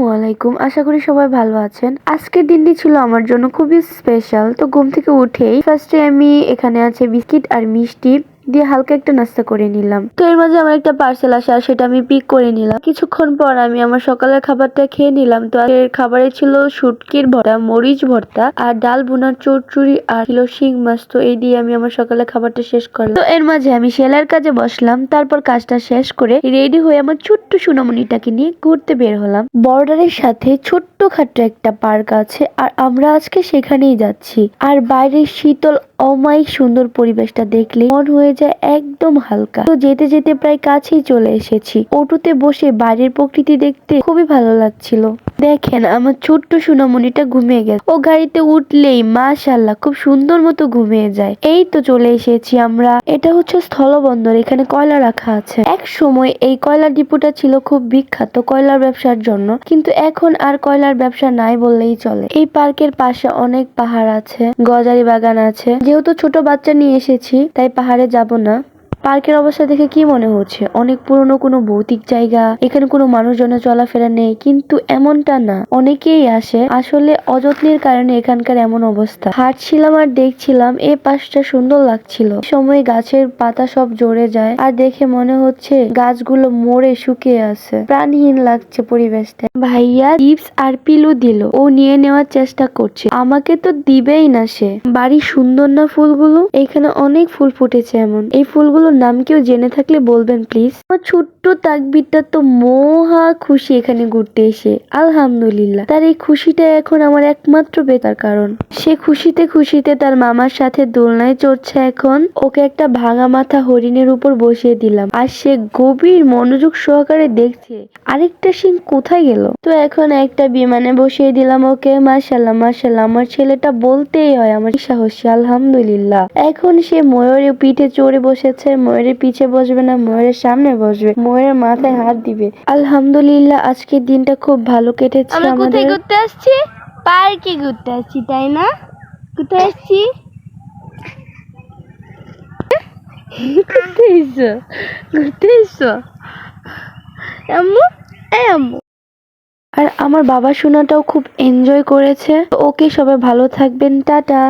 ওয়ালাইকুম, আশা করি সবাই ভালো আছেন। আজকের দিনটি ছিল আমার জন্য খুবই স্পেশাল। তো ঘুম থেকে উঠেই ফার্স্টে আমি এখানে আছে বিস্কিট আর মিষ্টি দিয়ে হালকা একটা নাস্তা করে নিলাম। তো এর মাঝে আমার একটা পার্সেল আসে আর সেটা আমি পিক করে নিলাম। কিছুক্ষণ পর আমি আমার সকালের খাবারটা খেয়ে নিলাম। তো এর খাবারে ছিল শুটকির ভর্তা, মরিচ ভর্তা আর ডাল ভুনার চচ্চড়ি আর ছিল শিং মাছ। তো এই দিয়ে আমি আমার সকালের খাবারটা শেষ করলাম। তো এর মাঝে আমি সেলাইয়ের কাজে বসলাম। তারপর কাজটা শেষ করে রেডি হয়ে আমার ছোট্ট সোনামণিটাকে নিয়ে ঘুরতে বের হলাম। বর্ডারের সাথে ছোট্টখাট্ট একটা পার্ক আছে আর আমরা আজকে সেখানেই যাচ্ছি। আর বাইরের শীতল অমায়িক সুন্দর পরিবেশটা দেখলে মন হয়ে যায় একদম হালকা। তো যেতে যেতে প্রায় কাছেই চলে এসেছি। অটোতে বসে বাইরের প্রকৃতি দেখতে খুবই ভালো লাগছিল। দেখেন আমার ছোট্ট সোনামণিটা ঘুমিয়ে গেছে। ও গাড়িতে উঠলেই মাশাআল্লাহ খুব সুন্দর মতো ঘুমিয়ে যায়। এই তো চলে এসেছি আমরা। এটা হচ্ছে স্থলবন্দর, এখানে কয়লা রাখা আছে। এক সময় এই কয়লা ডিপোটা ছিল খুব বিখ্যাত কয়লার ব্যবসার জন্য, কিন্তু এখন আর কয়লার ব্যবসা নাই বললেই চলে। এই পার্কের পাশে অনেক পাহাড় আছে, গজারি বাগান আছে। যেহেতু ছোট বাচ্চা নিয়ে এসেছি তাই পাহাড়ে যাব না। পার্কের অবস্থা দেখে কি মনে হচ্ছে? অনেক পুরনো কোনো ভৌতিক জায়গা। এখানে কোনো মানুষজনের চলাফেরা নেই, কিন্তু এমনটা না, অনেকেই আসে। আসলে অযত্নের কারণে এখানকার এমন অবস্থা। হাঁটছিলাম আর দেখছিলাম, এই পাশটা সুন্দর লাগছিল। সময় গাছের পাতা সব ঝরে যায় আর দেখে মনে হচ্ছে গাছগুলো মরে শুকিয়ে আছে। প্রাণহীন লাগছে পরিবেশটা। ভাইয়া চিপস আর পিলু দিল, ও নিয়ে নেওয়ার চেষ্টা করছে। আমাকে তো দিবেই না সে। বাড়ি সুন্দর না ফুলগুলো? এখানে অনেক ফুল ফুটেছে। এমন এই ফুলগুলোর নাম কেউ জেনে থাকলে বলবেন প্লিজ। আমার ছোট্ট তাকবিরটা তো মহা খুশি এখানে ঘুরতে এসে। আলহামদুলিল্লাহ, তার এই খুশিটা এখন আমার একমাত্র বেতার কারণ। সে খুশিতে খুশিতে তার মামার সাথে দোলনায় চড়ছে। এখন ওকে একটা ভাঙা মাথা হরিণের উপর বসিয়ে দিলাম আর সে গভীর মনোযোগ সহকারে দেখছে আরেকটা সিং কোথায় গেল। তো এখন একটা বিমানে বসিয়ে দিলাম ওকে। মাশাআল্লাহ মাশাআল্লাহ, আমার ছেলেটা বলতেই হয় আমার সাহসী। আলহামদুলিল্লাহ, এখন সে ময়ূরের পিঠে চড়ে বসেছে। ময়ূরের পিছে বসবে না, ময়ূরের সামনে বসবে, ময়ূরের মাথায় হাত দিবে। আলহামদুলিল্লাহ, আজকের দিনটা খুব ভালো কেটেছে। আমরা কোথায় ঘুরতে আসছি? পার্কে ঘুরতে আসছি, তাই না? কোথায় আসছি? ঘুরতে এসো, ঘুরতে এসো আম্মু। এই আম্মু। আর আমার বাবা সোনাটাও খুব এনজয় করেছে। ওকে, সবাই ভালো থাকবেন, টাটা।